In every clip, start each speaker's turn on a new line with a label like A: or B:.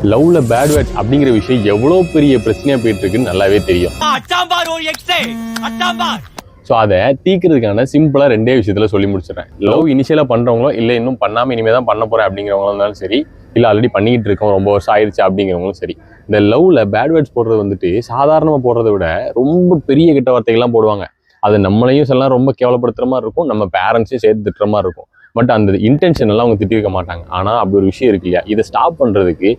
A: லவ்ல bad words அப்படிங்கிற விஷயம் எவ்வளவு பெரிய பிரச்சனையா போயிட்டு இருக்குன்னு நல்லாவே தெரியும். ஸோ அதை தீக்கிறதுக்கான சிம்பிளா ரெண்டே விஷயத்துல சொல்லி முடிச்சிடறேன். லவ் இனிஷியலா பண்றவங்களோ இல்லை இன்னும் பண்ணாம இனிமே தான் பண்ண போறேன் அப்படிங்கிறவங்களும் இருந்தாலும் சரி, இல்லை ஆல்ரெடி பண்ணிக்கிட்டு இருக்கோம் ரொம்ப வருஷம் ஆயிடுச்சு அப்படிங்கிறவங்களும் சரி, இந்த லவ்ல பேட் வேர்ட்ஸ் போடுறது வந்துட்டு சாதாரணமா போடுறதை விட ரொம்ப பெரிய கெட்ட வார்த்தைகள்லாம் போடுவாங்க. அது நம்மளையும் சொல்லலாம் ரொம்ப கேவலப்படுத்துற மாதிரி இருக்கும், நம்ம பேரண்ட்ஸையும் சேர்த்து திட்டுற மாதிரி இருக்கும். பட் அந்த இன்டென்ஷன் எல்லாம் அவங்க திட்டிருக்க மாட்டாங்க. ஆனா அப்படி ஒரு விஷயம் இருக்கு இல்லையா, இதை ஸ்டாப் பண்றதுக்கு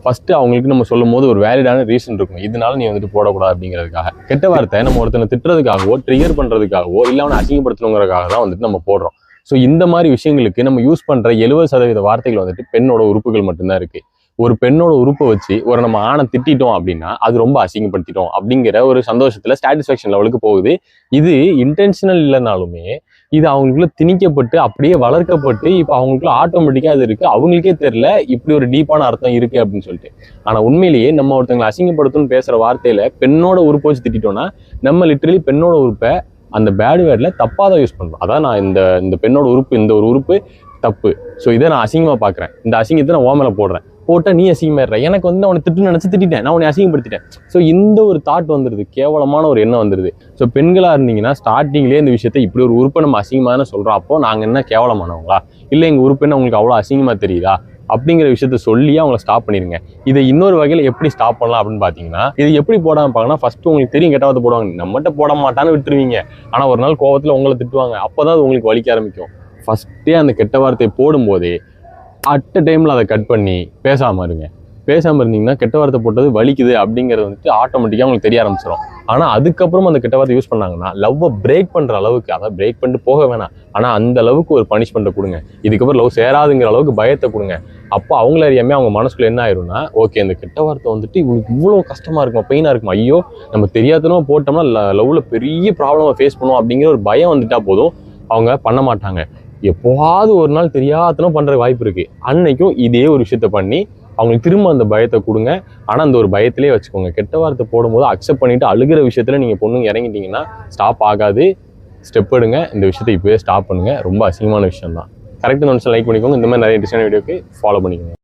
A: ஃபர்ஸ்ட் அவங்களுக்கு நம்ம சொல்லும் போது ஒரு வேலிடான ரீசன் இருக்கும், இதனால நீ வந்துட்டு போடக்கூடாது அப்படிங்கிறதுக்காக. கெட்ட வார்த்தை நம்ம ஒருத்தனை திட்டுறதுக்காகவோ ட்ரிகர் பண்றதுக்காகவோ இல்லை அவனை அசிங்கப்படுத்தணுங்கிறதுக்காக தான் வந்துட்டு நம்ம போடுறோம். ஸோ இந்த மாதிரி விஷயங்களுக்கு நம்ம யூஸ் பண்ற 70% வார்த்தைகள் வந்துட்டு பெண்ணோட உறுப்புகள் மட்டும்தான் இருக்கு. ஒரு பெண்ணோட உறுப்பை வச்சு ஒரு நம்ம ஆணை திட்டிட்டோம் அப்படின்னா அது ரொம்ப அசிங்கப்படுத்திட்டோம் அப்படிங்கிற ஒரு சந்தோஷத்துல சாட்டிஸ்ஃபேக்ஷன் லெவலுக்கு போகுது. இது இன்டென்ஷனல் இல்லைனாலுமே இது அவங்களுக்குள்ள திணிக்கப்பட்டு அப்படியே வளர்க்கப்பட்டு இப்போ அவங்களுக்குள்ள ஆட்டோமேட்டிக்கா அது இருக்கு, அவங்களுக்கே தெரியல இப்படி ஒரு டீப்பான அர்த்தம் இருக்கு அப்படின்னு சொல்லிட்டு. ஆனா உண்மையிலேயே நம்ம ஒருத்தங்களை அசிங்கப்படுத்தும்னு பேசுற வார்த்தையில பெண்ணோட உறுப்பை வச்சு திட்டோம்னா நம்ம லிட்டரலி பெண்ணோட உறுப்பை அந்த பேட் வேர்ட்ல தப்பா தான் யூஸ் பண்றோம். அதான் நான் இந்த பெண்ணோட உறுப்பு, இந்த ஒரு உறுப்பு தப்பு, ஸோ இதை நான் அசிங்கமா பாக்குறேன், இந்த அசிங்கத்தை நான் ஓமேல போடுறேன், போட்டால் நீ அசிங்கமாயிடுற, எனக்கு வந்து அவனை திட்டு நினைச்சு திட்டேன், நான் உன்னை அசிங்கப்படுத்திட்டேன். ஸோ இந்த ஒரு தாட் வந்துடுது, கேவலமான ஒரு எண்ணம் வந்துடுது. ஸோ பெண்களாக இருந்தீங்கன்னா ஸ்டார்டிங்லேயே இந்த விஷயத்தை இப்படி ஒரு உறுப்பை நம்ம அசிங்கமான சொல்கிறோம், அப்போ நாங்கள் என்ன கேவலமானவங்களா, இல்லை எங்கள் உறுப்புன்னு உங்களுக்கு அவ்வளோ அசிங்கமாக தெரியுதா அப்படிங்கிற விஷயத்த சொல்லியே அவங்கள ஸ்டாப் பண்ணிடுங்க. இதை இன்னொரு வகையில் எப்படி ஸ்டாப் பண்ணலாம் அப்படின்னு பார்த்தீங்கன்னா, இது எப்படி போடாமல் பார்க்கணும். ஃபர்ஸ்ட் உங்களுக்கு தெரியும் கெட்ட வார்த்தை போடுவாங்க, நம்மகிட்ட போட மாட்டான்னு விட்டுருவீங்க. ஆனால் ஒரு நாள் கோவத்தில் உங்களை திட்டுவாங்க, அப்போ தான் அது உங்களுக்கு வலிக்க ஆரம்பிக்கும். ஃபர்ஸ்டே அந்த கெட்ட வார்த்தையை போடும்போதே அட் டைமில் அதை கட் பண்ணி பேசாமல் இருங்க. பேசாமல் இருந்தீங்கன்னா கெட்ட வார்த்தை போட்டது வலிக்குது அப்படிங்கிறது வந்துட்டு ஆட்டோமேட்டிக்காக உங்களுக்கு தெரிய ஆரம்பிச்சிடும். ஆனால் அதுக்கப்புறம் அந்த கெட்ட வார்த்தை யூஸ் பண்ணாங்கன்னா லவ்வை பிரேக் பண்ணுற அளவுக்கு, அதை பிரேக் பண்ணிட்டு போக வேணாம், ஆனால் அந்த அளவுக்கு ஒரு பனிஷ்மெண்ட்டை கொடுங்க. இதுக்கப்புறம் லவ் சேராதுங்கிற அளவுக்கு பயத்தை கொடுங்க. அப்போ அவங்கள அறியாமல் அவங்க மனசுக்குள்ள என்ன ஆயிரும்னா, ஓகே இந்த கெட்ட வார்த்தை வந்துட்டு இவங்களுக்கு இவ்வளோ கஷ்டமாக இருக்குமா, பெயினாக இருக்குமா, ஐயோ நம்ம தெரியாதனமா போட்டோம்னா லவ்வில் பெரிய ப்ராப்ளமை ஃபேஸ் பண்ணுவோம் அப்படிங்கிற ஒரு பயம் வந்துட்டா போதும், அவங்க பண்ண மாட்டாங்க. எப்போவாவது ஒரு நாள் தெரியாதனம் பண்ற வாய்ப்பு இருக்கு, அன்னைக்கும் இதே ஒரு விஷயத்த பண்ணி அவங்களுக்கு திரும்ப அந்த பயத்தை கொடுங்க. ஆனா அந்த ஒரு பயத்திலே வச்சுக்கோங்க. கெட்ட வார்த்தை போடும்போது அக்செப்ட் பண்ணிட்டு அழுகிற விஷயத்துல நீங்க பொண்ணுங்க இறங்கிட்டீங்கன்னா ஸ்டாப் ஆகாது. ஸ்டெப் எடுங்க, இந்த விஷயத்தை இப்பவே ஸ்டாப் பண்ணுங்க. ரொம்ப அசிங்கமான விஷயம் தான். கரெக்டான நிமிஷம் லைக் பண்ணிக்கோங்க. இந்த மாதிரி நிறைய இன்ட்ரெஸ்டான வீடியோக்கு ஃபாலோ பண்ணிக்கோங்க.